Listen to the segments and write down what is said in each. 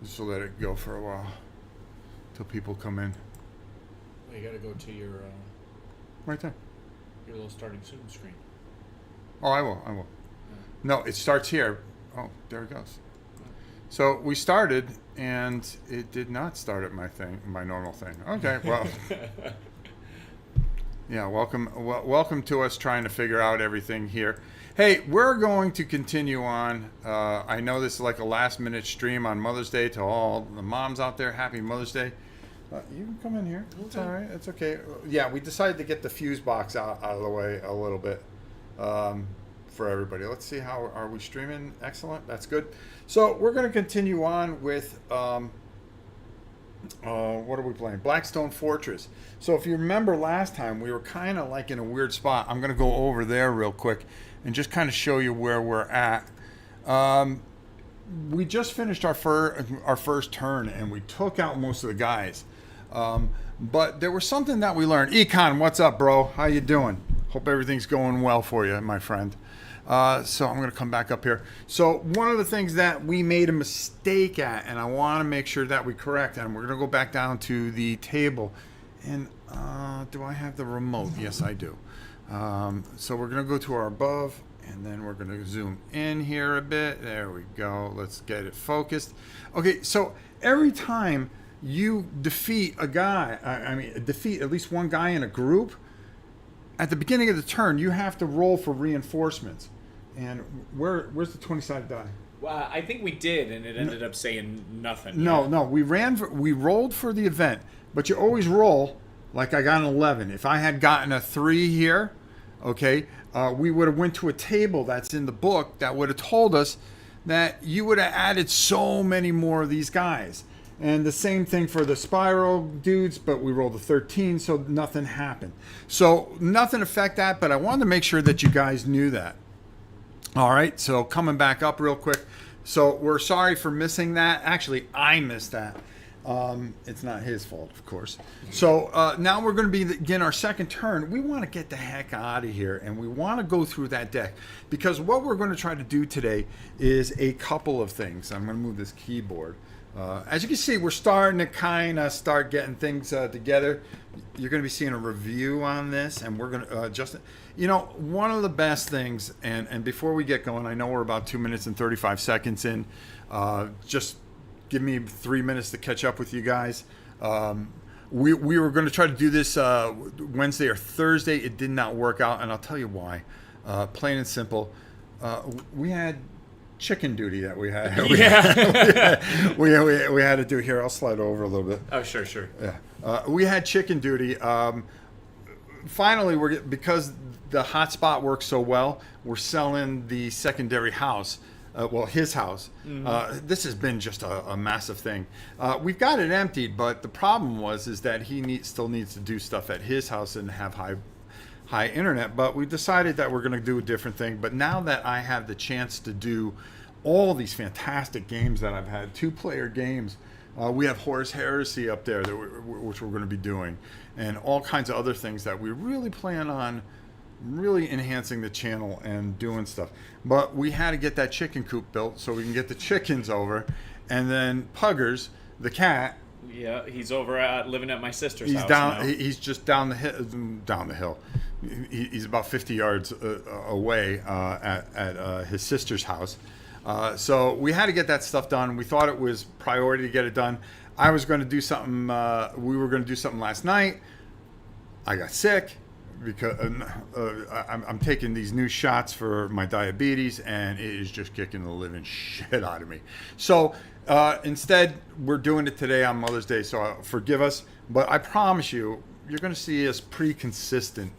Just let it go for a while till people come in. Well, you got to go to Right there. your little starting soon screen. Oh, I will. No, it starts here. Oh, there it goes. So we started, and it did not start at my normal thing. Okay, well, yeah. Welcome to us trying to figure out everything here. Hey, we're going to continue on. I know this is like a last-minute stream on Mother's Day to all the moms out there. Happy Mother's Day. You can come in here. It's all right. It's okay. Yeah, we decided to get the fuse box out of the way a little bit. For everybody. Let's see, how are we streaming? Excellent. That's good. So we're going to continue on with what are we playing? Blackstone Fortress. So if you remember last time, we were kind of like in a weird spot. I'm going to go over there real quick and just kind of show you where we're at. We just finished our first turn and we took out most of the guys. But there was something that we learned. Econ, what's up, bro? How you doing? Hope everything's going well for you, my friend. So I'm going to come back up here. So one of the things that we made a mistake at, and I want to make sure that we correct, and we're going to go back down to the table. And do I have the remote? Yes, I do. So we're going to go to our above, and then we're going to zoom in here a bit. There we go. Let's get it focused. Okay, so every time you defeat a guy, defeat at least one guy in a group, at the beginning of the turn, you have to roll for reinforcements. And where's the 20-sided die? Well, I think we did, and it ended up saying nothing. No, we rolled for the event, but you always roll like I got an 11. If I had gotten a 3 here, okay, we would have went to a table that's in the book that would have told us that you would have added so many more of these guys. And the same thing for the spiral dudes, but we rolled a 13, so nothing happened. So nothing affect that, but I wanted to make sure that you guys knew that. All right, so coming back up real quick. So we're sorry for missing that. Actually, I missed that. It's not his fault, of course. So now we're going to begin our second turn. We want to get the heck out of here, and we want to go through that deck. Because what we're going to try to do today is a couple of things. I'm going to move this keyboard. As you can see, we're starting to kind of start getting things together. You're going to be seeing a review on this, and we're going to one of the best things, and before we get going, I know we're about 2 minutes and 35 seconds in. Just give me 3 minutes to catch up with you guys. We were going to try to do this Wednesday or Thursday. It did not work out, and I'll tell you why. Plain and simple. We had chicken duty that we had. we had to do here. I'll slide over a little bit. Oh, sure. Yeah, we had chicken duty. Finally, because the hotspot works so well, we're selling the secondary house. His house. Mm-hmm. This has been just a massive thing. We've got it emptied, but the problem is that he still needs to do stuff at his house and have high internet, but we decided that we're going to do a different thing. But now that I have the chance to do all these fantastic games that I've had, 2-player games, we have Horus Heresy up there, which we're going to be doing, and all kinds of other things that we really plan on really enhancing the channel and doing stuff. But we had to get that chicken coop built so we can get the chickens over, and then Puggers, the cat. Yeah, he's over living at my sister's house now. He's just down the hill. He's about 50 yards away at his sister's house. So we had to get that stuff done. We thought it was priority to get it done. I was going to do something. We were going to do something last night. I got sick because I'm taking these new shots for my diabetes, and it is just kicking the living shit out of me. So instead, we're doing it today on Mother's Day, so forgive us. But I promise you're going to see us pretty consistent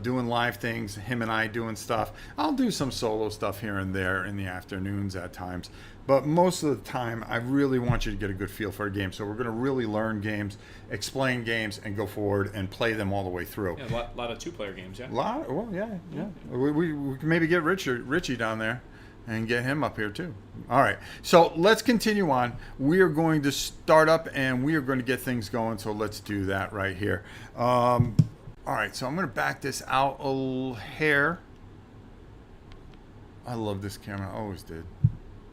doing live things, him and I doing stuff. I'll do some solo stuff here and there in the afternoons at times. But most of the time, I really want you to get a good feel for a game. So we're going to really learn games, explain games, and go forward and play them all the way through. Yeah, a lot of 2-player games, yeah. Yeah. We can maybe get Richie down there and get him up here too. All right. So let's continue on. We are going to start up, and we are going to get things going. So let's do that right here. All right. So I'm going to back this out a hair. I love this camera. I always did.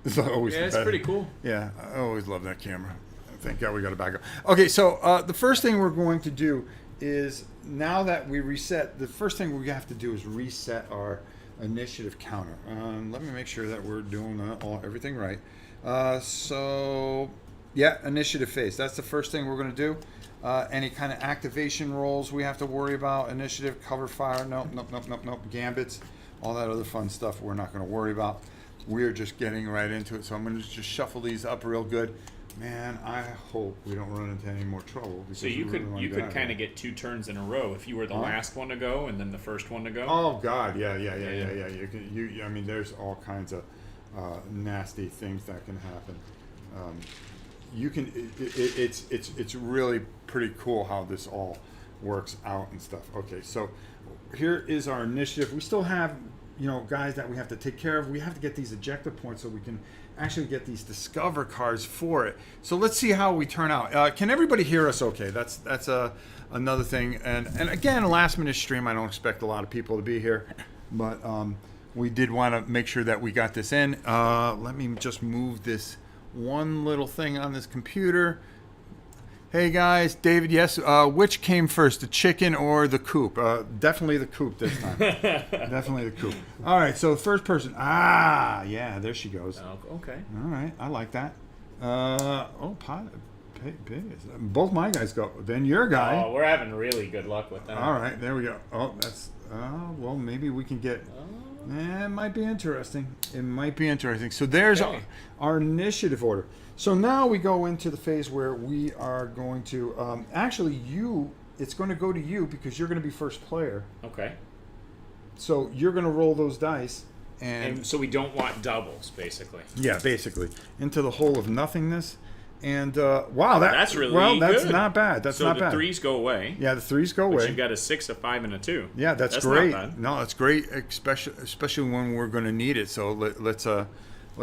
It's always Yeah, it's better. pretty cool. Yeah, I always love that camera. Thank God we got a backup. Okay, so the first thing we're going to do is, now that we reset, the first thing we have to do is reset our initiative counter. Let me make sure that we're doing everything right. So, yeah, initiative phase. That's the first thing we're going to do. Any kind of activation rolls we have to worry about. Initiative, cover fire, nope. Gambits, all that other fun stuff we're not going to worry about. We're just getting right into it. So I'm going to just shuffle these up real good. Man, I hope we don't run into any more trouble. So you could kind of get 2 turns in a row if you were the last one to go and then the first one to go. Oh God, yeah. I mean, there's all kinds of nasty things that can happen. It's really pretty cool how this all works out and stuff. Okay, so here is our initiative. We still have, guys that we have to take care of. We have to get these objective points so we can actually get these discover cards for it. So let's see how we turn out. Can everybody hear us okay? That's another thing. And again, a last minute stream. I don't expect a lot of people to be here, but we did want to make sure that we got this in. Let me just move this one little thing on this computer. Hey guys, David, yes, which came first, the chicken or the coop? Definitely the coop this time. Definitely the coop. All right, so first person. Yeah, there she goes. Oh, okay. All right, I like that. Both my guys go. Then your guy. Oh, we're having really good luck with that. All right, there we go. Oh, that's, well, maybe we can get, it might be interesting. It might be interesting. So there's our initiative order. So now we go into the phase where we are going to, actually it's going to go to you because you're going to be first player. Okay. So you're going to roll those dice. And so we don't want doubles, basically. Yeah, basically. Into the hole of nothingness. And, wow, that's really that's good. Not bad. That's not bad. So the 3s go away. Yeah, the 3s go away. But you've got a 6, a 5, and a 2. Yeah, that's great. Not bad. No, that's great, especially when we're going to need it. So let's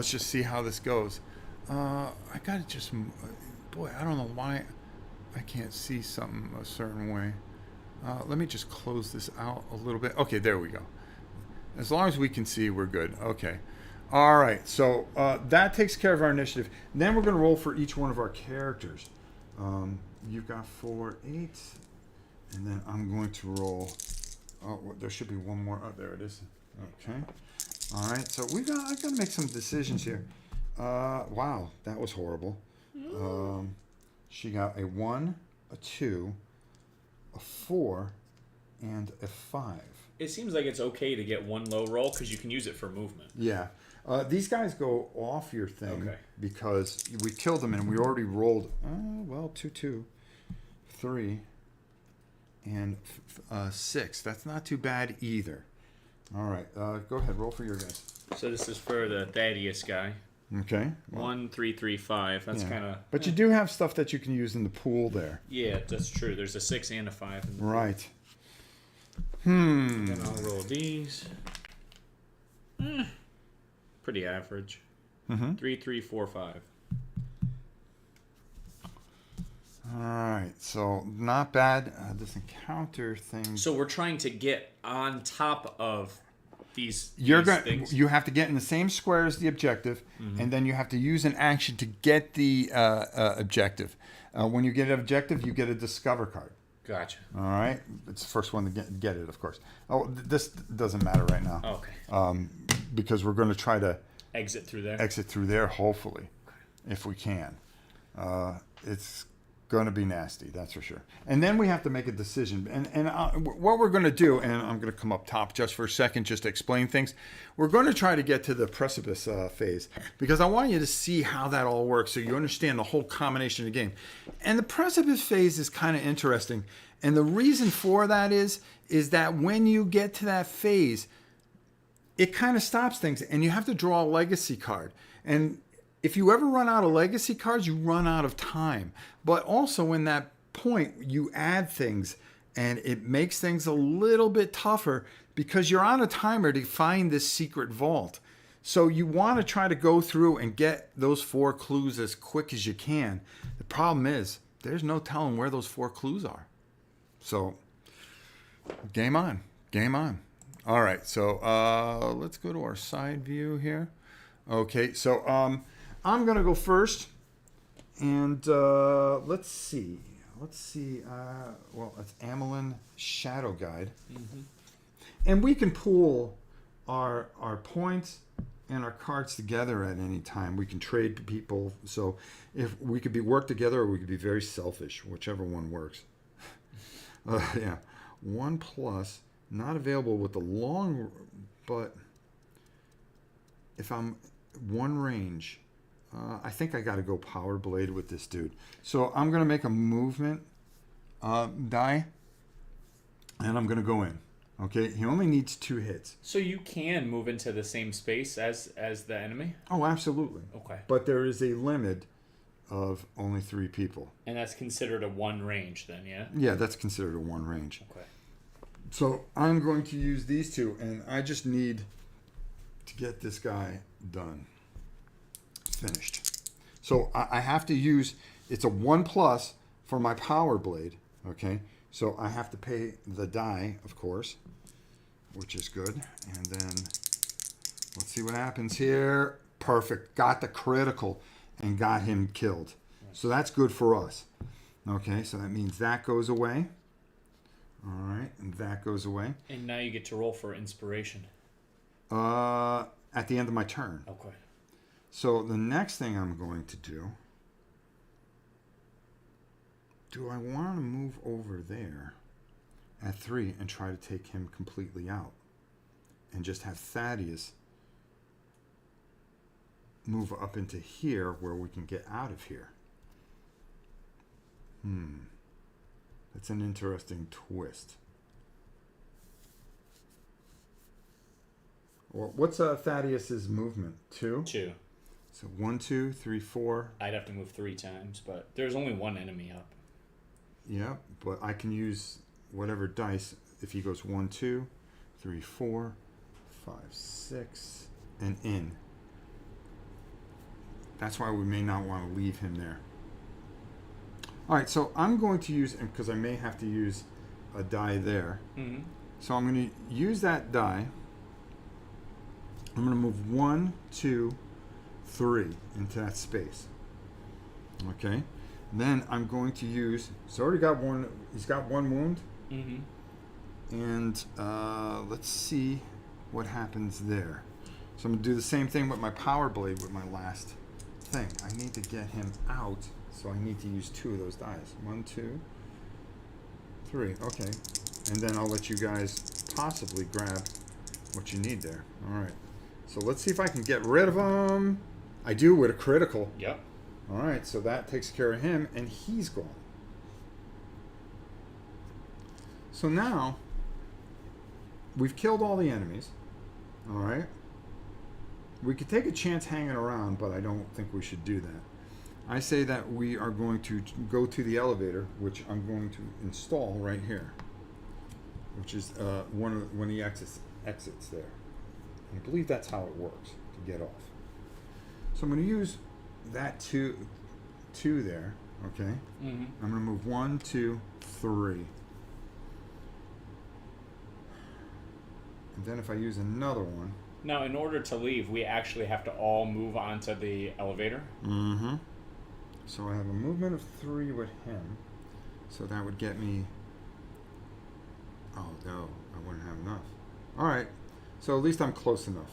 just see how this goes. I gotta just, boy, I don't know why I can't see something a certain way. Let me just close this out a little bit. Okay, there we go. As long as we can see, we're good. Okay. All right, so that takes care of our initiative. Then we're going to roll for each one of our characters. You've got 4, 8, and then I'm going to roll. Oh, there should be one more. Oh, there it is. Okay. All right, so I got to make some decisions here. Wow, that was horrible. She got a 1, a 2, a 4, and a 5. It seems like it's okay to get one low roll because you can use it for movement. Yeah. These guys go off your thing because we killed them and we already rolled, 2, 2, 3, and 6. That's not too bad either. All right. Go ahead. Roll for your guys. So this is for the Thaddeus guy. Okay. 1, 3, 3, 5. That's kind of. But you do have stuff that you can use in the pool there. Yeah, that's true. There's a 6 and a 5. In the right. Then I'll roll these. Pretty average. 3, 3, 4, 5. All right. So not bad. This encounter thing. So we're trying to get on top of these things. You have to get in the same square as the objective, and then you have to use an action to get the objective. When you get an objective, you get a discover card. Gotcha. All right, it's the first one to get it, of course. Oh, this doesn't matter right now. Okay. Because we're going to try to exit through there, hopefully, if we can. It's going to be nasty, that's for sure. And then we have to make a decision. And what we're going to do, and I'm going to come up top just for a second just to explain things. We're going to try to get to the Precipice Phase because I want you to see how that all works so you understand the whole combination of the game. And the Precipice Phase is kind of interesting. And the reason for that is that when you get to that phase, it kind of stops things and you have to draw a legacy card. And if you ever run out of legacy cards, you run out of time. But also in that point, you add things and it makes things a little bit tougher because you're on a timer to find this secret vault. So you want to try to go through and get those 4 clues as quick as you can. The problem is there's no telling where those 4 clues are. So game on. All right, so let's go to our side view here. Okay, so I'm gonna go first, and let's see. Well, it's Amelin Shadow Guide, and we can pool our points and our cards together at any time. We can trade people, so if we could be work together, or we could be very selfish, whichever one works. Yeah, 1+, not available with the long, but if I'm one range, I think I got to go Power Blade with this dude. So I'm going to make a movement die, and I'm going to go in. Okay, he only needs 2 hits. So you can move into the same space as the enemy? Oh, absolutely. Okay. But there is a limit of only 3 people. And that's considered a 1 range then, yeah? Yeah, that's considered a 1 range. Okay. So I'm going to use these 2, and I just need to get this guy done. Finished. So I have to use, it's a 1+ for my Power Blade, okay? So I have to pay the die, of course, which is good. And then let's see what happens here. Perfect. Got the critical and got him killed. So that's good for us. Okay, so that means that goes away. All right, and that goes away. And now you get to roll for inspiration. At the end of my turn. Okay. So the next thing I'm going to do I want to move over there at 3 and try to take him completely out and just have Thaddeus move up into here where we can get out of here? That's an interesting twist. Well, what's Thaddeus's movement? 2? 2. So 1, 2, 3, 4. I'd have to move 3 times, but there's only 1 enemy up. Yeah, but I can use whatever dice. If he goes 1, 2, 3, 4, 5, 6, and in. That's why we may not want to leave him there. All right, so I'm going to use, because I may have to use a die there. Mm-hmm. So I'm going to use that die. I'm going to move 1, 2, 3 into that space. Okay. Then I'm going to use. He's already got one. He's got 1 wound. Mm-hmm. And let's see what happens there. So I'm going to do the same thing with my Power Blade with my last thing. I need to get him out, so I need to use 2 of those dice. 1, 2, 3. Okay. And then I'll let you guys possibly grab what you need there. All right. So let's see if I can get rid of him. I do with a critical. Yep. All right, so that takes care of him, and he's gone. So now, we've killed all the enemies. All right. We could take a chance hanging around, but I don't think we should do that. I say that we are going to go to the elevator, which I'm going to install right here, which is when he exits there. I believe that's how it works to get off. So I'm going to use that 2 there, okay? Mm-hmm. I'm going to move 1, 2, 3. And then if I use another one. Now, in order to leave, we actually have to all move onto the elevator? Mm-hmm. So I have a movement of 3 with him. So that would get me. Oh, no, I wouldn't have enough. All right. So at least I'm close enough.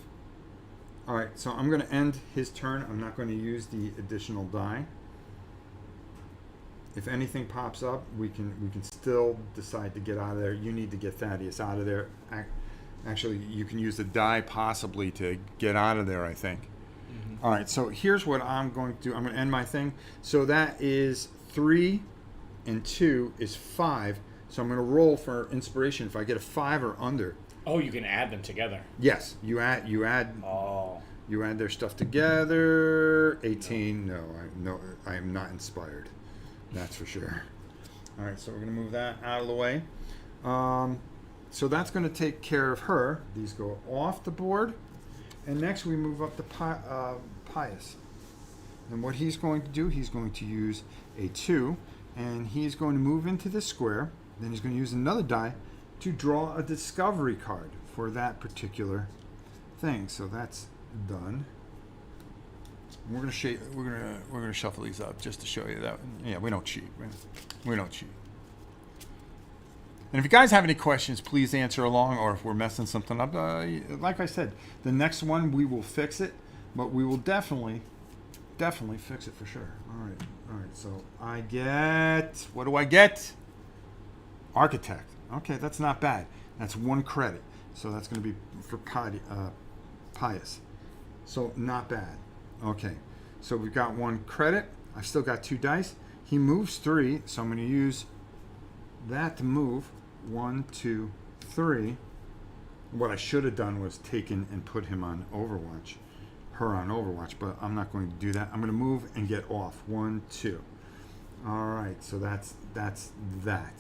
All right, so I'm going to end his turn. I'm not going to use the additional die. If anything pops up, we can still decide to get out of there. You need to get Thaddeus out of there. Actually, you can use the die possibly to get out of there, I think. Mm-hmm. All right, so here's what I'm going to do. I'm going to end my thing. So that is 3 and 2 is 5. So I'm going to roll for inspiration. If I get a 5 or under. Oh, you can add them together. Yes, you add. Oh. You add their stuff together. 18. No, I am not inspired. That's for sure. All right, so we're going to move that out of the way. So that's going to take care of her. These go off the board. And next we move up to Pius. And what he's going to do, he's going to use a 2. And he's going to move into this square. Then he's going to use another die to draw a discovery card for that particular thing. So that's done. We're gonna shuffle these up just to show you that. Yeah, we don't cheat. We don't cheat. And if you guys have any questions, please answer along. Or if we're messing something up, like I said, the next one we will fix it, but we will definitely fix it for sure. All right. So I get, what do I get? Architect. Okay, that's not bad. That's 1 credit. So that's going to be for Pious. So not bad. Okay, so we've got 1 credit. I've still got 2 dice. He moves 3, so I'm going to use that to move 1, 2, 3. What I should have done was taken and put him on Overwatch, her on Overwatch, but I'm not going to do that. I'm going to move and get off 1, 2. All right, so that's that.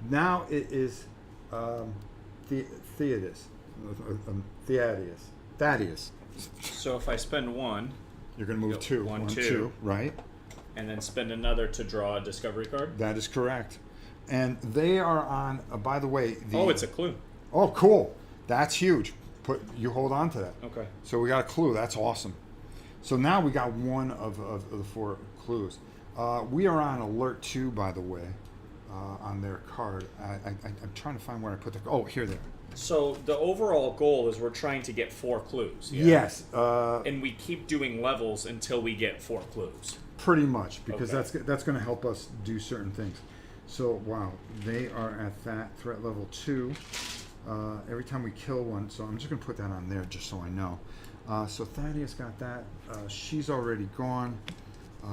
Now it is Thaddeus. So if I spend 1, You're going to move 2. 1, 1, 2. 2, right? And then spend another to draw a discovery card. That is correct. And they are on, by the way... it's a clue. Oh, cool. That's huge. You hold on to that. Okay. So we got a clue. That's awesome. So now we got 1 of the 4 clues. We are on alert 2, by the way, on their card. I'm trying to find where I put the... Oh, here they are. So the overall goal is we're trying to get 4 clues. Yeah? Yes. And we keep doing levels until we get 4 clues. Pretty much, because Okay. that's going to help us do certain things. So, wow, they are at that threat level 2. Every time we kill one, so I'm just going to put that on there just so I know. So Thaddeus got that. She's already gone.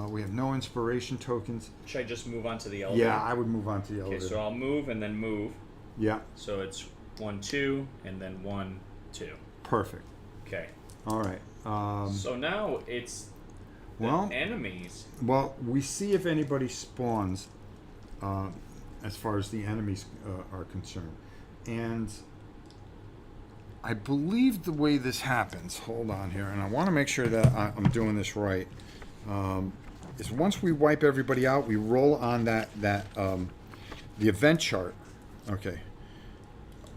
We have no inspiration tokens. Should I just move on to the elevator? Yeah, I would move on to the elevator. Okay, so I'll move and then move. Yeah. So it's 1, 2, and then 1, 2. Perfect. Okay. All right. So now it's the enemies. Well, we see if anybody spawns as far as the enemies are concerned. And I believe the way this happens, hold on here, and I want to make sure that I'm doing this right, is once we wipe everybody out, we roll on the event chart. Okay.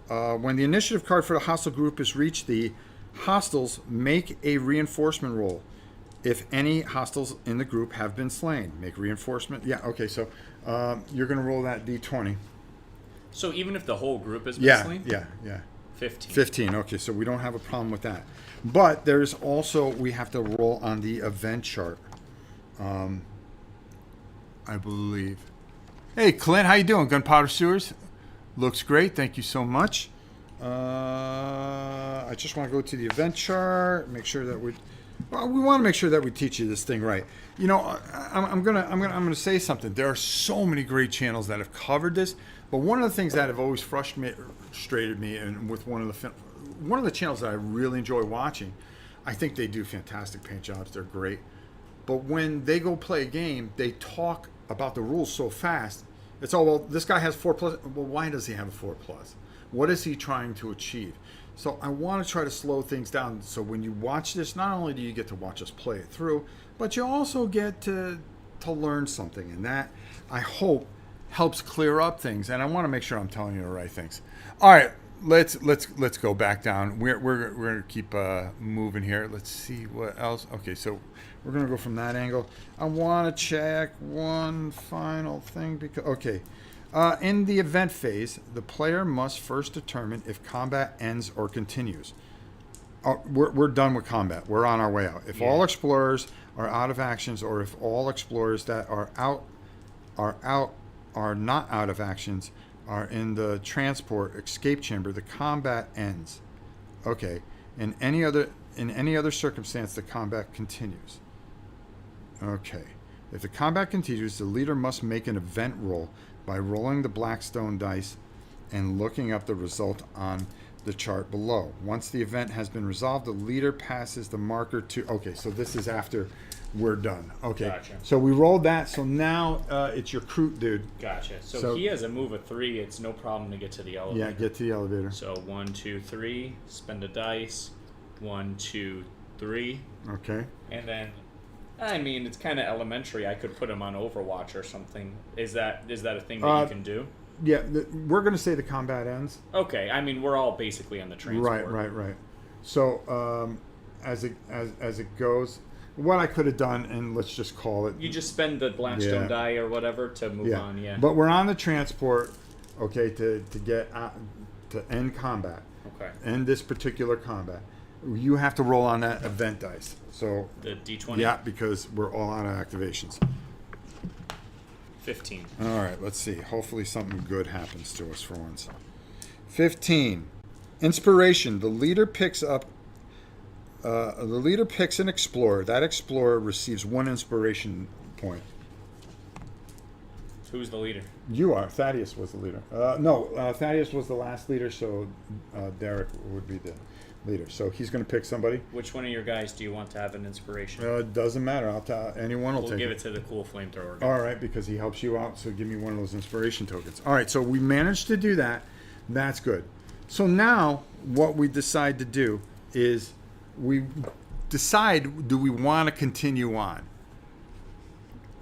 When the initiative card for the hostile group is reached, the hostiles make a reinforcement roll. If any hostiles in the group have been slain, make reinforcement. Yeah, okay, so you're going to roll that d20. So even if the whole group has been slain? Yeah. 15. 15, okay, so we don't have a problem with that. But there's also, we have to roll on the event chart, I believe. Hey, Clint, how you doing? Gunpowder Sewers? Looks great, thank you so much. I just want to go to the event chart, make sure that we want to make sure that we teach you this thing right. You know, I'm gonna say something. There are so many great channels that have covered this, but one of the things that have always frustrated me, and with one of the channels that I really enjoy watching, I think they do fantastic paint jobs. They're great, but when they go play a game, they talk about the rules so fast. It's all, well, this guy has 4+. Well, why does he have a 4+? What is he trying to achieve? So I want to try to slow things down. So when you watch this, not only do you get to watch us play it through, but you also get to learn something. And that, I hope, helps clear up things. And I want to make sure I'm telling you the right things. All right, let's go back down. We're going to keep moving here. Let's see what else. Okay, so we're going to go from that angle. I want to check one final thing because, okay. In the event phase, the player must first determine if combat ends or continues. We're done with combat. We're on our way out. If all explorers are out of actions, or if all explorers that are not out of actions, are in the transport escape chamber, the combat ends. Okay. In any other circumstance, the combat continues. Okay. If the combat continues, the leader must make an event roll by rolling the Blackstone dice and looking up the result on the chart below. Once the event has been resolved, the leader passes the marker to... Okay, so this is after we're done. Okay, gotcha. So we rolled that, so now it's your crew, dude. Gotcha. So he has a move of 3. It's no problem to get to the elevator. Yeah, get to the elevator. So 1, 2, 3. Spend a dice. 1, 2, 3. Okay. And then... I mean, it's kind of elementary. I could put him on Overwatch or something. Is that a thing that you can do? Yeah, we're going to say the combat ends. Okay, I mean, we're all basically on the transport. Right. So as it goes, what I could have done, and let's just call it. You just spend the Blackstone die or whatever to move on. Yeah. But we're on the transport, okay, to get out, to end combat. Okay. End this particular combat. You have to roll on that event dice. So The D20. yeah, because we're all out of activations. 15. All right, let's see. Hopefully something good happens to us for once. 15. Inspiration. The leader picks an explorer. That explorer receives 1 inspiration point. Who's the leader? You are. Thaddeus was the leader. No, Thaddeus was the last leader, so Derek would be the leader. So he's going to pick somebody. Which one of your guys do you want to have an inspiration? It doesn't matter. I'll tell anyone will We'll take give it to the cool flamethrower guy. All right, because he helps you out. So give me one of those inspiration tokens. All right, so we managed to do that. That's good. So now what we decide to do is we decide, do we want to continue on?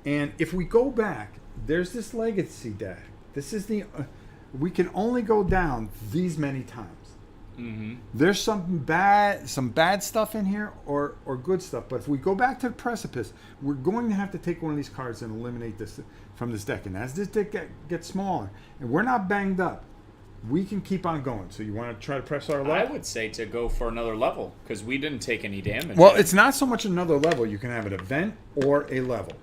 And if we go back, there's this legacy deck. This is the we can only go down these many times. Mm-hmm. There's some bad stuff in here or good stuff. But if we go back to the precipice, we're going to have to take one of these cards and eliminate this from this deck. And as this deck gets smaller, and we're not banged up, we can keep on going. So you want to try to press our luck? I would say to go for another level because we didn't take any damage. Well, yet. it's not so much another level. You can have an event or a level.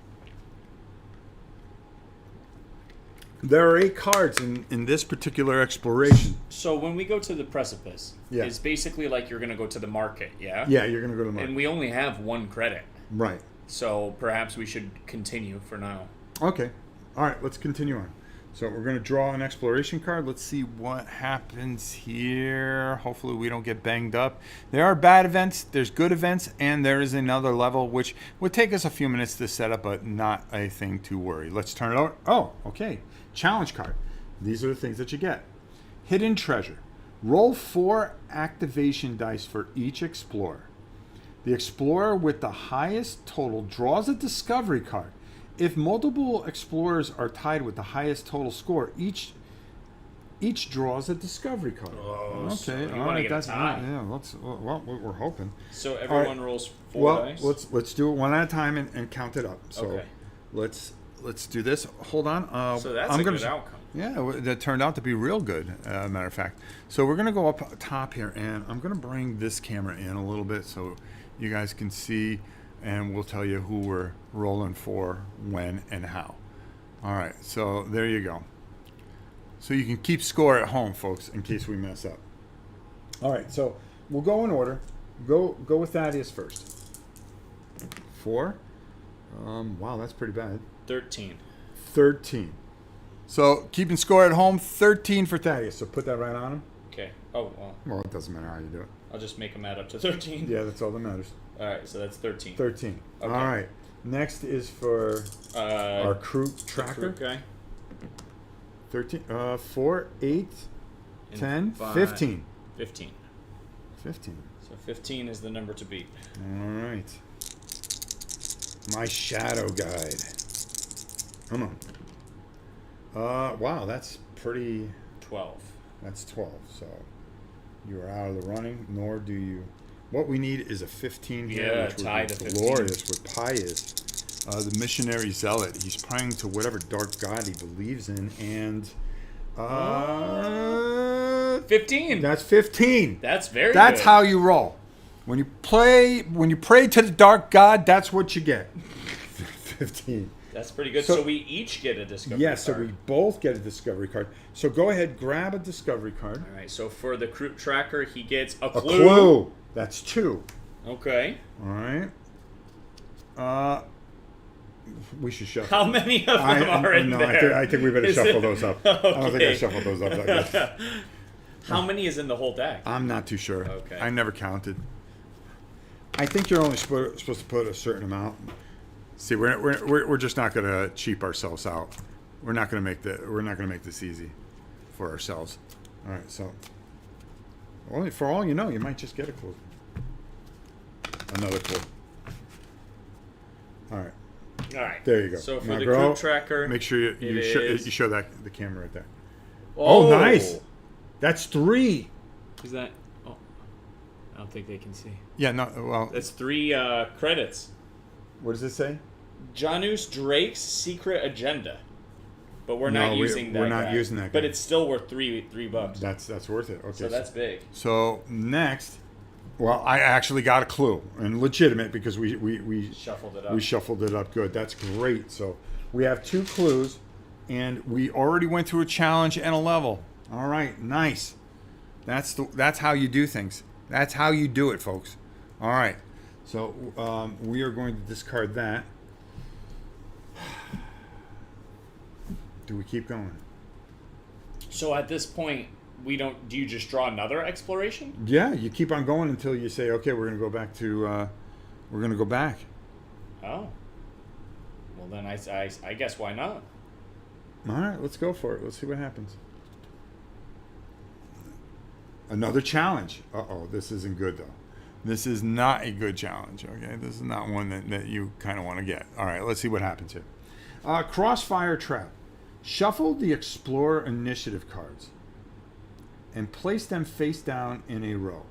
There are 8 cards in this particular exploration. So when we go to the precipice, Yeah. it's basically like you're going to go to the market, yeah? Yeah, you're going to go to the market. And we only have 1 credit. Right. So perhaps we should continue for now. Okay. All right, let's continue on. So we're going to draw an exploration card. Let's see what happens here. Hopefully we don't get banged up. There are bad events, there's good events, and there is another level, which would take us a few minutes to set up, but not a thing to worry. Let's turn it over. Oh, okay. Challenge card. These are the things that you get. Hidden treasure. Roll 4 activation dice for each explorer. The explorer with the highest total draws a discovery card. If multiple explorers are tied with the highest total score, each draws a discovery card. Oh, okay, so you all wanna right, get a that's tie. yeah. Well, we're hoping. So everyone right. rolls 4 dice? Well, let's do it one at a time and count it up. So Okay. let's do this. Hold on. So that's I'm a gonna, good outcome. Yeah, that turned out to be real good. Matter of fact. So we're gonna go up top here, and I'm gonna bring this camera in a little bit so you guys can see, and we'll tell you who we're rolling for, when, and how. All right. So there you go. So you can keep score at home, folks, in case we mess up. All right. So we'll go in order. Go with Thaddeus first. 4. Wow, that's pretty bad. 13. 13. So keeping score at home, 13 for Thaddeus. So put that right on him. Okay. Oh, well, Well, it doesn't matter how you do it. I'll just make them add up to 13. Yeah, that's all that matters. All right, so that's 13. 13. Okay. All right. Next is for our crew tracker. Crew guy. 13. 4, 8, And 10, 5. 15. 15. 15. So 15 is the number to beat. All right. My shadow guide. Come on. Wow, that's pretty. 12. That's 12. So you are out of the running, nor do you. What we need is a 15 here, Yeah, which tie would be to 15. glorious with Pius, the missionary zealot. He's praying to whatever dark god he believes in, and 15. that's 15. That's very That's good. how you roll. When you pray to the dark god, that's what you get. 15. That's pretty good. So- So we each get a discovery Yes, card. so we both get a discovery card. So go ahead, grab a discovery card. All right, so for the crew tracker, he gets a A clue. clue. That's 2. Okay. All right. We should shuffle. How many of them are in no, there? I think we better Is shuffle it- those up. I don't think I Okay. shuffled those up that good. How many is in the whole deck? I'm not too sure. Okay. I never counted. I think you're only supposed to put a certain amount. See, we're just not going to cheap ourselves out. We're not going to make this easy for ourselves. All right, so for all you know, you might just get a clue. Another clue. All right. All right. There you go. So for Now the go, crew tracker, make sure you is- show that the camera right there. Oh, Oh, nice. That's 3. Is that? Oh, I don't think they can see. Yeah, no. Well, That's 3 credits. What does it say? Janus Drake's Secret Agenda. But we're No, not using that. we're not guy. using that But guy. it's still worth $3. That's worth it. Okay. So that's big. So next, well, I actually got a clue, and legitimate, because we Shuffled it up. We shuffled it up good. That's great. So we have 2 clues, and we already went through a challenge and a level. All right, nice. That's how you do things. That's how you do it, folks. All right. So we are going to discard that. Do we keep going? So at this point, we don't. Do you just draw another exploration? Yeah, you keep on going until you say, okay, we're going to go back to. We're going to go back. Oh. Well, then I guess why not? All right, let's go for it. Let's see what happens. Another challenge. Uh-oh, this isn't good, though. This is not a good challenge, okay? This is not one that you kind of want to get. All right, let's see what happens here. Crossfire Trap. Shuffle the Explorer Initiative cards and place them face down in a row.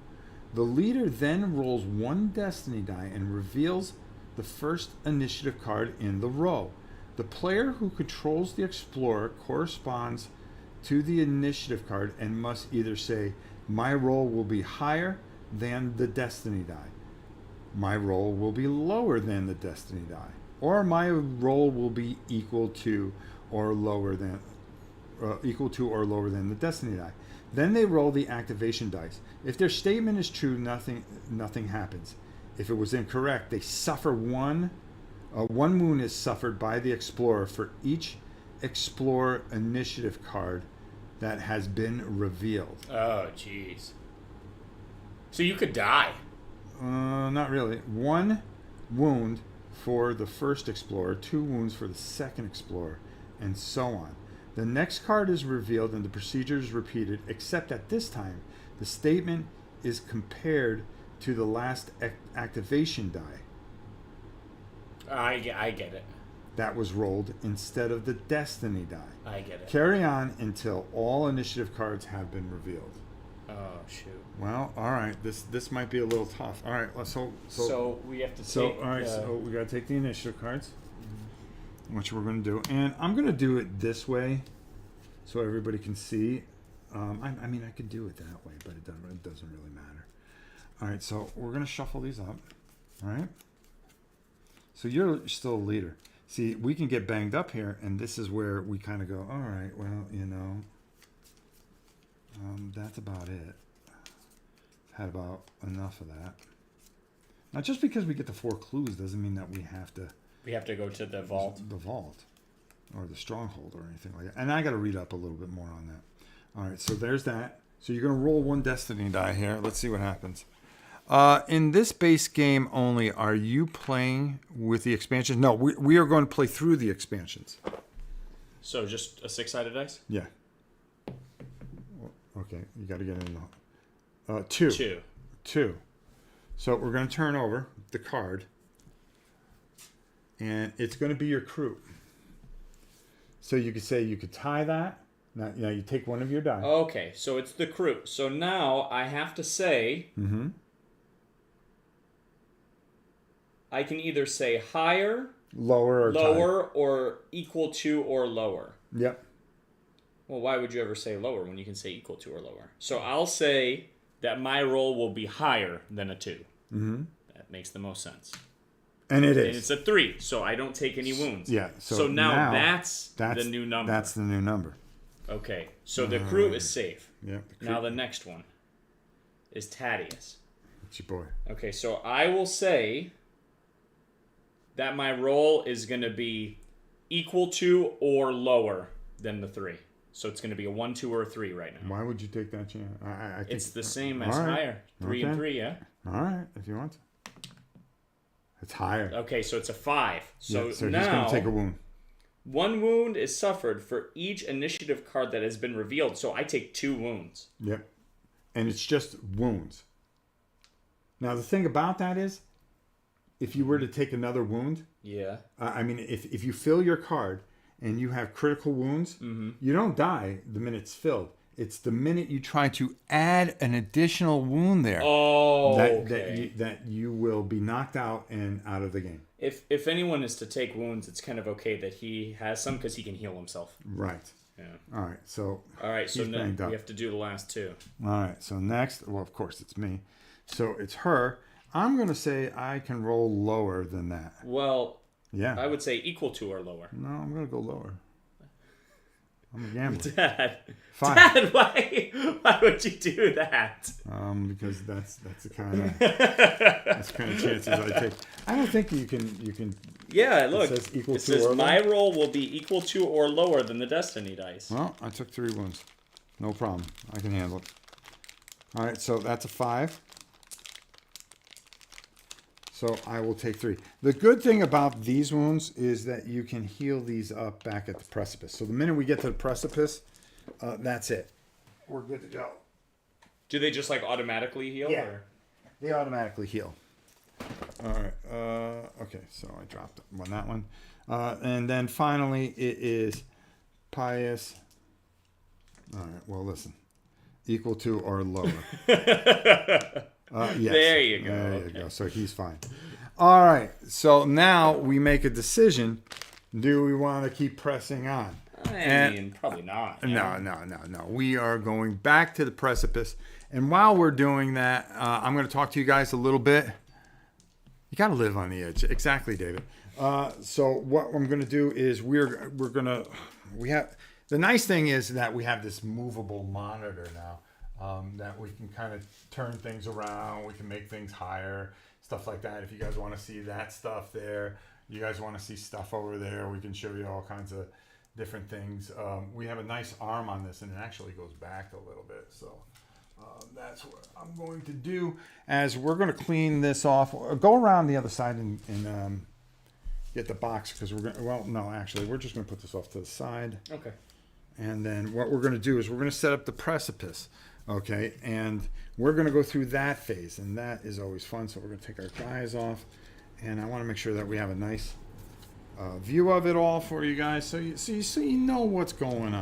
The leader then rolls 1 destiny die and reveals the first initiative card in the row. The player who controls the Explorer corresponds to the initiative card and must either say, my roll will be higher than the destiny die, my roll will be lower than the destiny die, or my roll will be equal to or lower than the destiny die. Then they roll the activation dice. If their statement is true, nothing happens. If it was incorrect, they suffer one wound is suffered by the explorer for each Explorer Initiative card that has been revealed. Oh, jeez. So you could die. Not really. 1 wound for the first Explorer, 2 wounds for the second Explorer, and so on. The next card is revealed and the procedure is repeated, except at this time, the statement is compared to the last activation die. I get it. That was rolled instead of the destiny die. I get it. Carry on until all initiative cards have been revealed. Oh, shoot. Well, all right. This might be a little tough. All right. So we have to take. So all right. So we got to take the initiative cards, which we're going to do, and I'm going to do it this way, so everybody can see. I mean, I could do it that way, but it doesn't really matter. All right. So we're going to shuffle these up. All right. So you're still a leader. See, we can get banged up here, and this is where we kind of go, all right, well, that's about it. Had about enough of that. Now, just because we get the 4 clues doesn't mean that we have to... We have to go to the vault. The vault. Or the stronghold or anything like that. And I got to read up a little bit more on that. All right, so there's that. So you're going to roll 1 destiny die here. Let's see what happens. In this base game only, are you playing with the expansions? No, we are going to play through the expansions. So just a 6-sided dice? Yeah. Okay, you got to get in the... 2. 2. So we're going to turn over the card, and it's going to be your crew. So you could say you could tie that. Now you take one of your die. Okay, so it's the crew. So now I have to say... Mm-hmm. I can either say higher, lower, or equal to or lower. Yep. Well, why would you ever say lower when you can say equal to or lower? So I'll say that my roll will be higher than a 2. Mm-hmm. That makes the most sense. And it is. And it's a 3, so I don't take any wounds. Yeah. So now that's the new number. That's the new number. Okay, so the crew is safe. Yeah. Now the next one is Thaddeus. It's your boy. Okay, so I will say that my roll is going to be equal to or lower than the 3. So it's going to be a 1, 2, or a 3 right now. Why would you take that chance? I think It's the same as right. higher. 3 and 3, yeah? All right, if you want to. It's higher. Okay, so it's a 5. So, so now he's going to take a wound. 1 wound is suffered for each initiative card that has been revealed. So I take 2 wounds. Yep. And it's just wounds. Now, the thing about that is, if you were to take another wound, Yeah. I mean, if you fill your card and you have critical wounds, you don't die the minute it's filled. It's the minute you try to add an additional wound there Oh, okay. that you will be knocked out and out of the game. If anyone is to take wounds, it's kind of okay that he has some because he can heal himself. Right. Yeah. All right. So So he's now banged up. we have to do the last two. All right. So next, well, of course, it's me. So it's her. I'm going to say I can roll lower than that. Well, Yeah. I would say equal to or lower. No, I'm going to go lower. I'm a gambler. Dad. 5. Dad, why would you do that? Because that's the kind of chances I take. I don't think you can. Yeah, look. It says equal it to says or my lower. roll will be equal to or lower than the destiny dice. Well, I took 3 wounds. No problem. I can handle it. All right, so that's a 5. So I will take 3. The good thing about these wounds is that you can heal these up back at the precipice. So the minute we get to the precipice, that's it. We're good to go. Do they just like automatically heal? Yeah. Or? They automatically heal. All right. Okay, so I dropped on that one. And then finally, it is pious. All right, well, listen. Equal to or lower. Yes. There you go. There you Okay. go. So he's fine. All right. So now we make a decision. Do we want to keep pressing on? I mean, probably not. No. We are going back to the precipice. And while we're doing that, I'm going to talk to you guys a little bit. You got to live on the edge. Exactly, David. So what I'm going to do is we have, the nice thing is that we have this movable monitor now. That we can kind of turn things around. We can make things higher, stuff like that. If you guys want to see that stuff there, you guys want to see stuff over there, we can show you all kinds of different things. We have a nice arm on this, and it actually goes back a little bit. So that's what I'm going to do. As we're going to clean this off, go around the other side and get the box, because we're going to, well, no, actually, we're just going to put this off to the side. Okay. And then what we're going to do is we're going to set up the precipice. Okay, and we're going to go through that phase, and that is always fun. So we're going to take our guys off, and I want to make sure that we have a nice view of it all for you guys, so you know what's going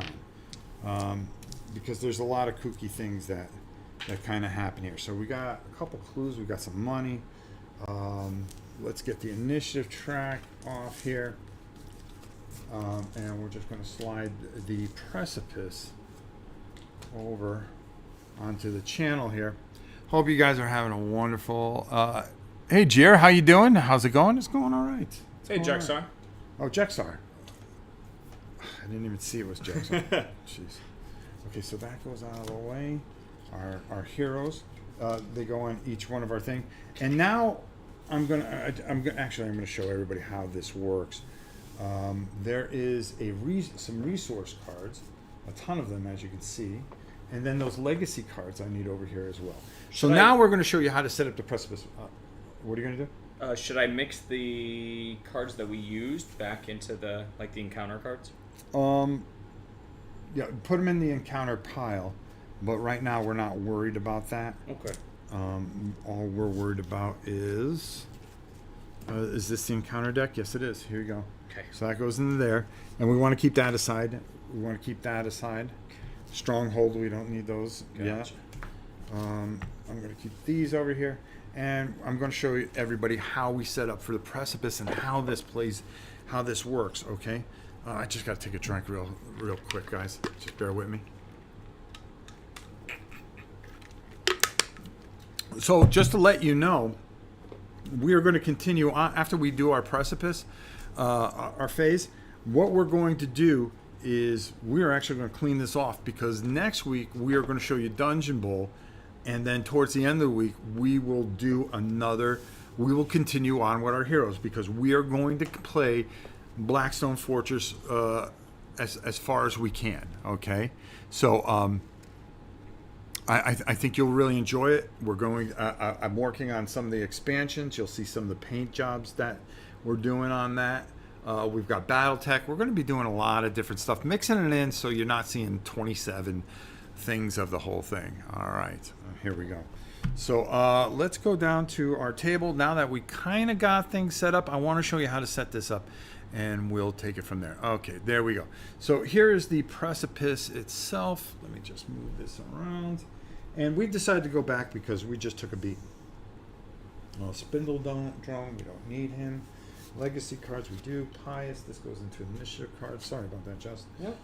on, because there's a lot of kooky things that kind of happen here. So we got a couple clues. We got some money. Let's get the initiative track off here, and we're just going to slide the precipice over onto the channel here. Hope you guys are having a wonderful hey Jer, how you doing? How's it going? It's going all right. Hey, Jexar. Right. Oh, Jexar. I didn't even see it was Jexar. Jeez. Okay, so that goes out of the way. Our heroes, they go on each one of our thing. And now I'm gonna show everybody how this works. There is some resource cards, a ton of them, as you can see. And then those legacy cards I need over here as well. So now we're going to show you how to set up the precipice. What are you going to do? Should I mix the cards that we used back into the encounter cards? Yeah, put them in the encounter pile. But right now we're not worried about that. Okay. All we're worried about is this the encounter deck? Yes, it is. Here you go. Okay. So that goes into there. And we want to keep that aside. Stronghold, we don't need those yet. I'm going to keep these over here, and I'm going to show you everybody how we set up for the precipice and how this works. Okay, I just got to take a drink real quick, guys. Just bear with me. So just to let you know, we are going to continue on after we do our precipice, our phase. What we're going to do is we are actually going to clean this off, because next week we are going to show you Dungeon Bowl, and then towards the end of the week we will continue on with our heroes, because we are going to play Blackstone Fortress as far as we can. Okay, so I think you'll really enjoy it. I'm working on some of the expansions. You'll see some of the paint jobs that we're doing on that. We've got BattleTech. We're going to be doing a lot of different stuff, mixing it in so you're not seeing 27 things of the whole thing. All right, here we go. So let's go down to our table. Now that we kind of got things set up, I want to show you how to set this up, and we'll take it from there. Okay, there we go. So here is the precipice itself. Let me just move this around. And we decided to go back because we just took a beat. Well, Spindle Drone, we don't need him. Legacy cards we do. Pious. This goes into initiative cards. Sorry about that, Just. Yep.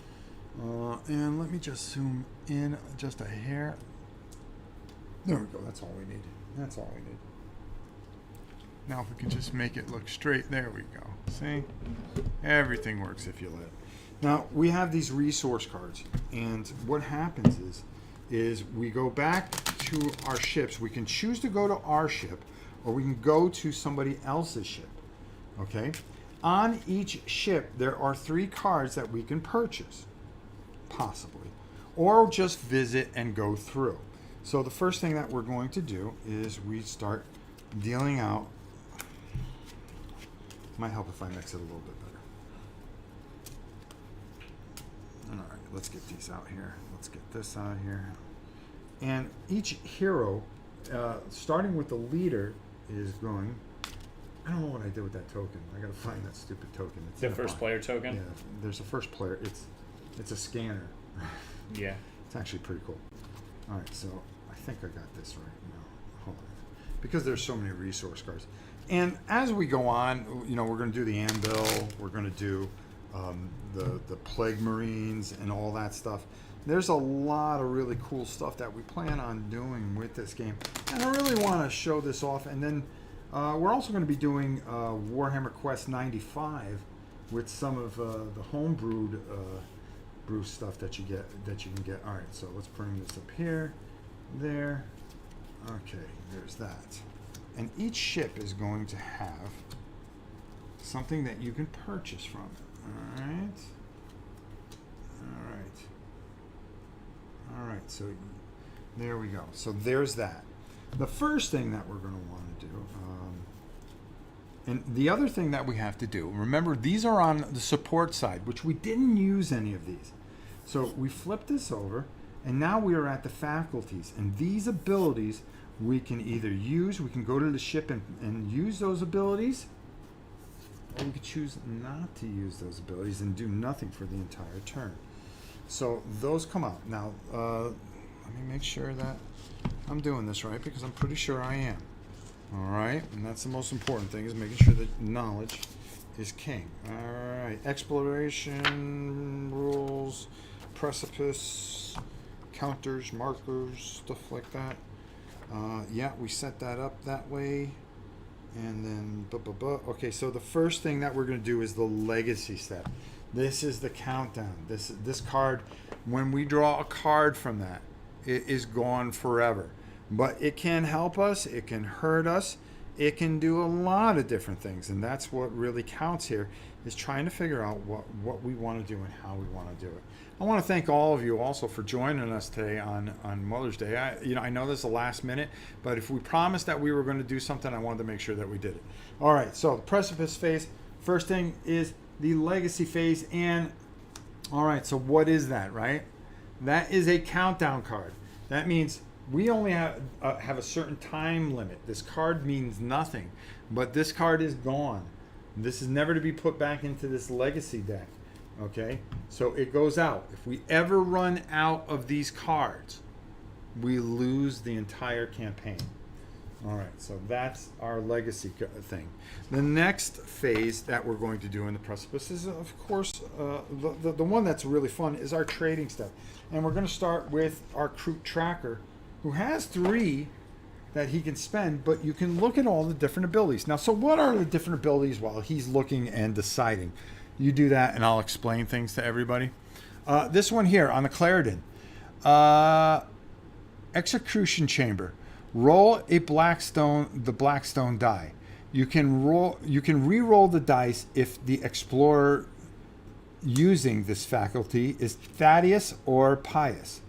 And let me just zoom in just a hair. There we go. That's all we need. That's all we need. Now if we can just make it look straight. There we go. See? Everything works if you let it. Now we have these resource cards. And what happens is we go back to our ships. We can choose to go to our ship or we can go to somebody else's ship. Okay? On each ship there are 3 cards that we can purchase. Possibly. Or just visit and go through. So the first thing that we're going to do is we start dealing out. Might help if I mix it a little bit better. Alright, let's get these out here. Let's get this out here. And each hero, starting with the leader, is going. I don't know what I did with that token. I gotta find that stupid token. It's The first player token? Yeah, there's a first player. It's a scanner. Yeah. It's actually pretty cool. All right, so I think I got this right now. Hold on. Because there's so many resource cards. And as we go on, we're going to do the Anvil. We're going to do the Plague Marines and all that stuff. There's a lot of really cool stuff that we plan on doing with this game. And I really want to show this off. And then we're also going to be doing Warhammer Quest 95 with some of the homebrewed brew stuff that you can get. All right, so let's bring this up here, there. Okay, there's that. And each ship is going to have something that you can purchase from it. All right. All right. All right. So there we go. So there's that. The first thing that we're going to want to do. And the other thing that we have to do, remember, these are on the support side, which we didn't use any of these. So we flip this over, and now we are at the faculties. And these abilities we can either use, we can go to the ship and use those abilities, or we could choose not to use those abilities and do nothing for the entire turn. So those come out. Now, let me make sure that I'm doing this right, because I'm pretty sure I am. All right, and that's the most important thing, is making sure that knowledge is king. All right, exploration rules, precipice, counters, markers, stuff like that. Yeah, we set that up that way. And then, okay, so the first thing that we're going to do is the legacy step. This is the countdown. This card, when we draw a card from that, it is gone forever. But it can help us, it can hurt us, it can do a lot of different things. And that's what really counts here, is trying to figure out what we want to do and how we want to do it. I want to thank all of you also for joining us today on Mother's Day. I know this is the last minute, but if we promised that we were going to do something, I wanted to make sure that we did it. All right, so the Precipice Phase. First thing is the Legacy Phase. And all right, so what is that, right? That is a countdown card. That means we only have a certain time limit. This card means nothing, but this card is gone. This is never to be put back into this legacy deck. Okay, so it goes out. If we ever run out of these cards, we lose the entire campaign. All right, so that's our legacy thing. The next phase that we're going to do in the Precipice is, of course, the one that's really fun is our trading stuff. And we're going to start with our Crew Tracker, who has 3 that he can spend, but you can look at all the different abilities. Now, so what are the different abilities while he's looking and deciding? You do that, and I'll explain things to everybody. This one here on the Clarendon. Execution Chamber. Roll a the Blackstone die. You can re-roll the dice if the explorer using this faculty is Thaddeus or Pious.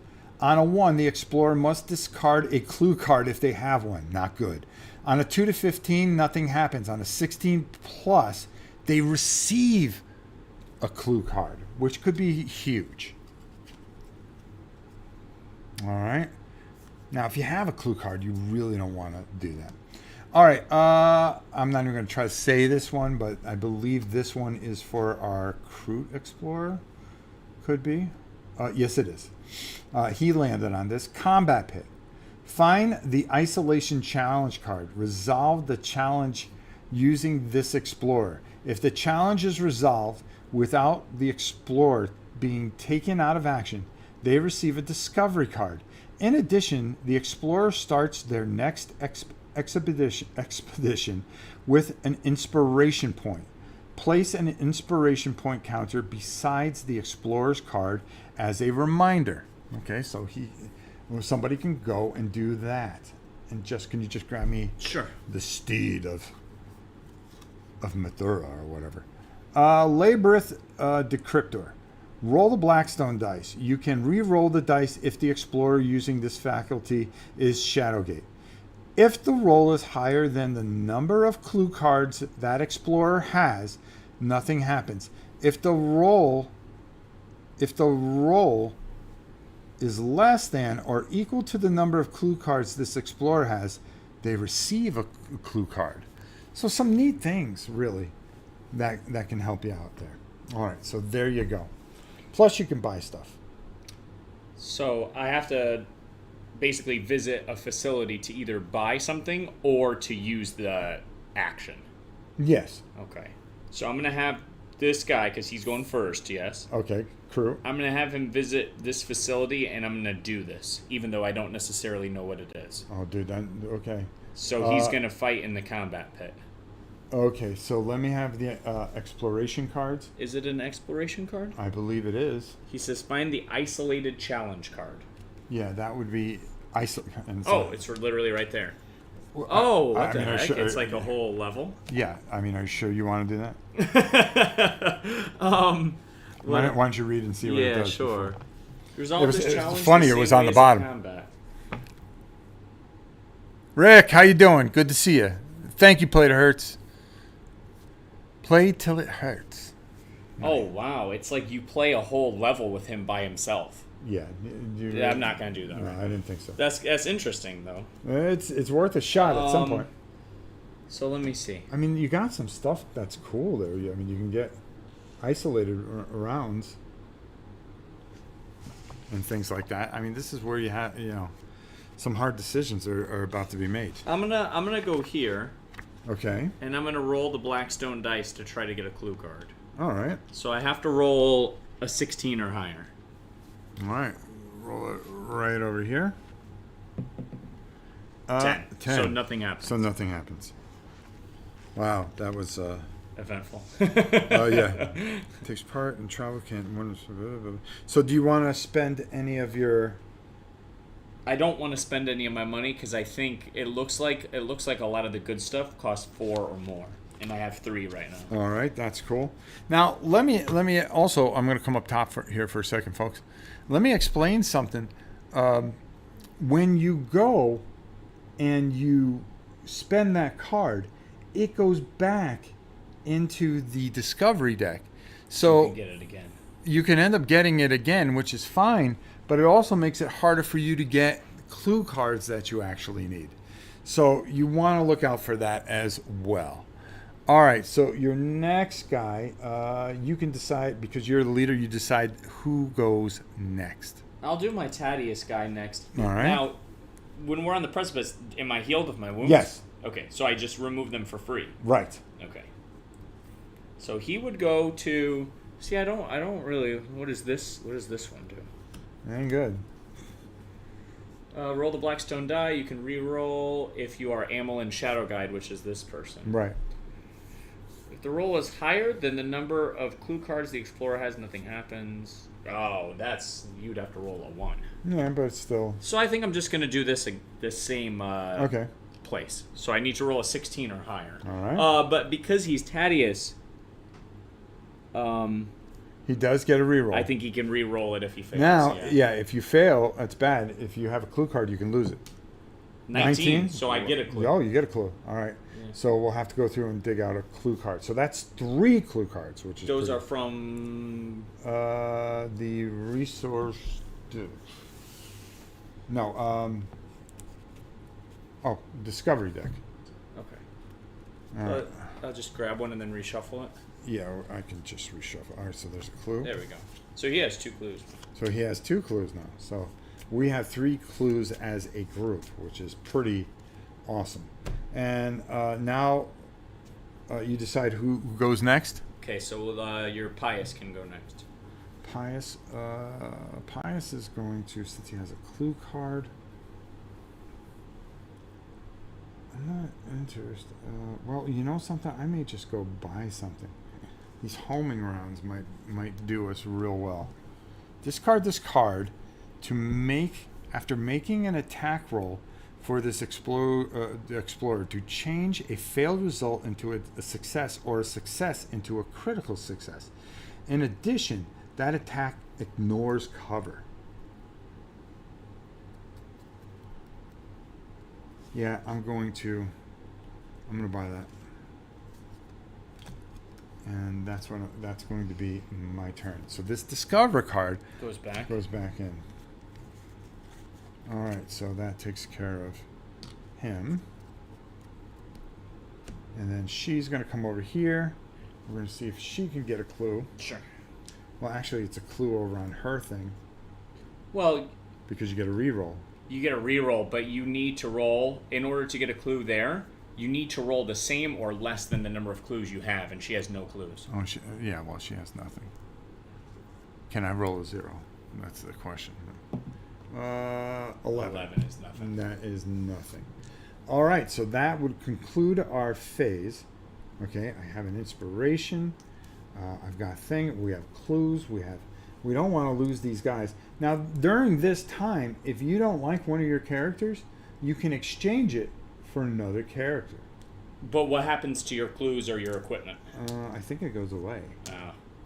On a 1, the explorer must discard a clue card if they have one. Not good. On a 2 to 15, nothing happens. On a 16 plus, they receive a clue card, which could be huge. All right. Now, if you have a clue card, you really don't want to do that. All right. I'm not even going to try to say this one, but I believe this one is for our Crew Explorer. Could be. Yes, it is. He landed on this. Combat Pit. Find the Isolation Challenge card. Resolve the challenge using this explorer. If the challenge is resolved without the explorer being taken out of action, they receive a discovery card. In addition, the explorer starts their next expedition with an inspiration point. Place an inspiration point counter besides the explorer's card as a reminder. Okay, so somebody can go and do that. And can you just grab me the steed of Mathura or whatever. Labyrinth Decryptor. Roll the Blackstone dice. You can re-roll the dice if the explorer using this faculty is Shadowgate. If the roll is higher than the number of clue cards that explorer has, nothing happens. If the roll is less than or equal to the number of clue cards this explorer has, they receive a clue card. So some neat things, really, that can help you out there. All right, so there you go. Plus, you can buy stuff. So I have to basically visit a facility to either buy something or to use the action. Yes. Okay. So I'm going to have this guy, because he's going first, yes? Okay, crew. I'm going to have him visit this facility, and I'm going to do this, even though I don't necessarily know what it is. Oh, dude, okay. So he's going to fight in the combat pit. Okay, so let me have the exploration cards. Is it an exploration card? I believe it is. He says find the isolated challenge card. Yeah, that would be isolated. Oh, it's literally right there. Well, what the heck? It's like a whole level? Yeah, I mean, are you sure you want to do that? Why don't you read and see what it does? Yeah, sure. Before. Resolve this challenge. It's funny, it was on the bottom. Rick, how you doing? Good to see you. Thank you, Play Till It Hurts. Play till it hurts. Oh, wow. It's like you play a whole level with him by himself. Yeah. I'm not going to do that. No, right? I didn't think so. That's interesting, though. It's worth a shot at some point. So let me see. I mean, you got some stuff that's cool there. I mean, you can get isolated rounds and things like that. I mean, this is where you have, some hard decisions are about to be made. I'm gonna go here. Okay. And I'm gonna roll the Blackstone dice to try to get a clue card. All right. So I have to roll a 16 or higher. All right. Roll it right over here. 10. 10. So nothing happens. Wow, that was eventful. Oh yeah. Takes part in travel camp. So do you want to spend any of your? I don't want to spend any of my money because I think it looks like a lot of the good stuff costs 4 or more, and I have 3 right now. All right, that's cool. Now let me also. I'm going to come up top here for a second, folks. Let me explain something. When you go and you spend that card, it goes back into the discovery deck. So you can get it again. You can end up getting it again, which is fine, but it also makes it harder for you to get clue cards that you actually need. So you want to look out for that as well. All right, so your next guy, you can decide, because you're the leader, you decide who goes next. I'll do my Tadius guy next. All right. Now, when we're on the precipice, am I healed of my wounds? Yes. Okay, so I just remove them for free. Right. Okay. So he would go to. See, I don't really. What does this one do? Ain't good. Roll the Blackstone die. You can re-roll if you are Amelin Shadow Guide, which is this person. Right. If the roll is higher than the number of clue cards the explorer has, nothing happens. Oh, you'd have to roll a 1. Yeah, but it's still. So I think I'm just gonna do this same. Okay. Place. So I need to roll a 16 or higher. All right. But because he's Tadius, he does get a reroll. I think he can re-roll it if he fails. Now, yeah, if you fail, that's bad. If you have a clue card, you can lose it. 19? So I get a clue. Oh, you get a clue. All right. Yeah. So we'll have to go through and dig out a clue card. So that's 3 clue cards, which is Those are from... the resource... No, oh, discovery deck. Okay. I'll just grab one and then reshuffle it. Yeah, I can just reshuffle. All right, so there's a clue. There we go. So he has 2 clues. So he has 2 clues now. So we have 3 clues as a group, which is pretty awesome. And now you decide who goes next. Okay, so your Pious can go next. Pious is going to, since he has a clue card. I'm not interested. Well, you know something? I may just go buy something. These homing rounds might do us real well. Discard this card to make, after making an attack roll for this explorer, to change a failed result into a success, or a success into a critical success. In addition, that attack ignores cover. Yeah, I'm going to buy that. And that's going to be my turn. So this discover card Goes back in. All right, so that takes care of him. And then she's going to come over here. We're going to see if she can get a clue. Sure. Well, actually, it's a clue over on her thing. Well, because you get a reroll. You get a reroll, but you need to roll, in order to get a clue there, you need to roll the same or less than the number of clues you have, and she has no clues. Oh, she has nothing. Can I roll a 0? That's the question. 11. 11 is nothing. That is nothing. All right, so that would conclude our phase. Okay, I have an inspiration. I've got a thing. We have clues. We don't want to lose these guys. Now, during this time, if you don't like one of your characters, you can exchange it for another character. But what happens to your clues or your equipment? I think it goes away.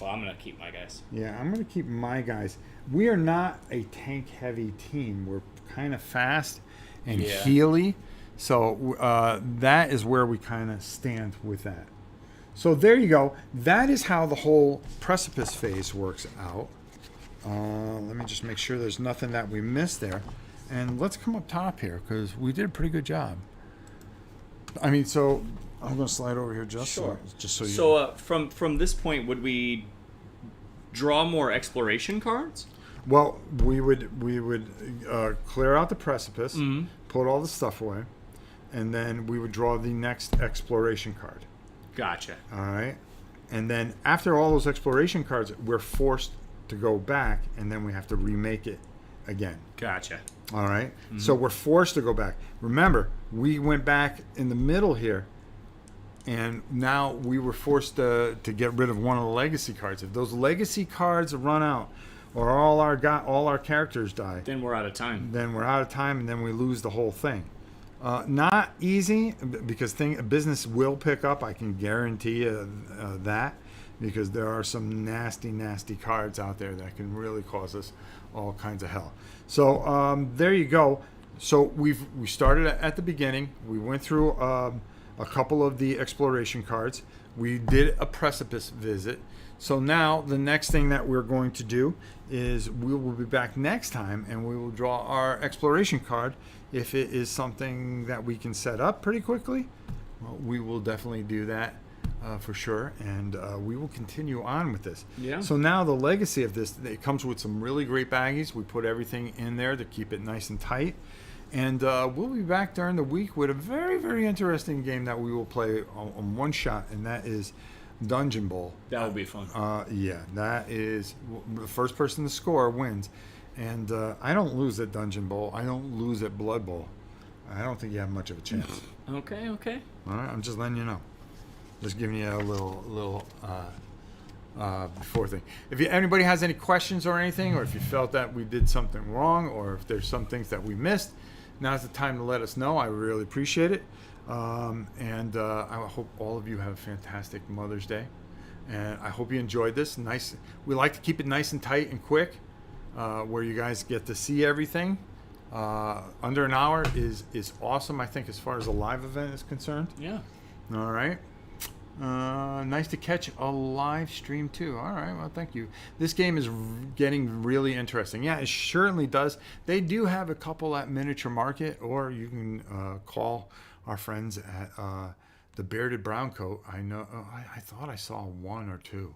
Well, I'm going to keep my guys. Yeah, I'm going to keep my guys. We are not a tank-heavy team. We're kind of fast and healy. So that is where we kind of stand with that. So there you go. That is how the whole Precipice phase works out. Let me just make sure there's nothing that we missed there. And let's come up top here, because we did a pretty good job. I mean, so I'm going to slide over here just so you. So from this point, would we draw more exploration cards? Well, we would clear out the precipice, put all the stuff away, and then we would draw the next exploration card. Gotcha. All right. And then after all those exploration cards, we're forced to go back, and then we have to remake it again. Gotcha. All right. So we're forced to go back. Remember, we went back in the middle here, and now we were forced to get rid of one of the legacy cards. If those legacy cards run out, or all our characters die, then we're out of time. And then we lose the whole thing. Not easy, because business will pick up. I can guarantee you that, because there are some nasty cards out there that can really cause us all kinds of hell. So there you go. So we started at the beginning. We went through a couple of the exploration cards. We did a precipice visit. So now the next thing that we're going to do is we will be back next time, and we will draw our exploration card. If it is something that we can set up pretty quickly, well, we will definitely do that for sure, and we will continue on with this. Yeah. So now the legacy of this, it comes with some really great baggies. We put everything in there to keep it nice and tight. And we'll be back during the week with a very, very interesting game that we will play on one shot, and that is Dungeon Bowl. That would be fun. Yeah, that is the first person to score wins. And I don't lose at Dungeon Bowl. I don't lose at Blood Bowl. I don't think you have much of a chance. Okay. All right, I'm just letting you know. Just giving you a little before thing. If anybody has any questions or anything, or if you felt that we did something wrong, or if there's some things that we missed, now's the time to let us know. I really appreciate it. And I hope all of you have a fantastic Mother's Day. And I hope you enjoyed this. Nice. We like to keep it nice and tight and quick, where you guys get to see everything. Under an hour is awesome, I think, as far as a live event is concerned. Yeah. All right. Nice to catch a live stream too. All right, well, thank you. This game is getting really interesting. Yeah, it certainly does. They do have a couple at Miniature Market, or you can call our friends at the Bearded Brown Coat. I know. I thought I saw one or two.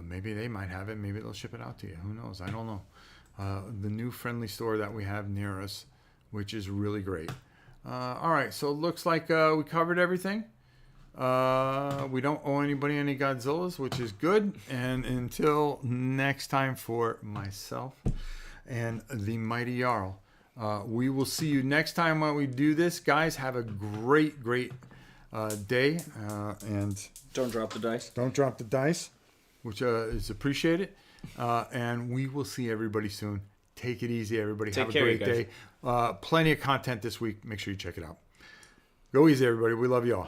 Maybe they might have it. Maybe they'll ship it out to you. Who knows? I don't know. The new friendly store that we have near us, which is really great. All right, so it looks like we covered everything. We don't owe anybody any Godzillas, which is good. And until next time, for myself and the Mighty Jarl, we will see you next time when we do this. Guys, have a great day. And Don't drop the dice. don't drop the dice, which is appreciated. And we will see everybody soon. Take it easy, everybody. Take have care, a you great day. Plenty of content this week. Make sure you check it out. Go easy, everybody. We love you all.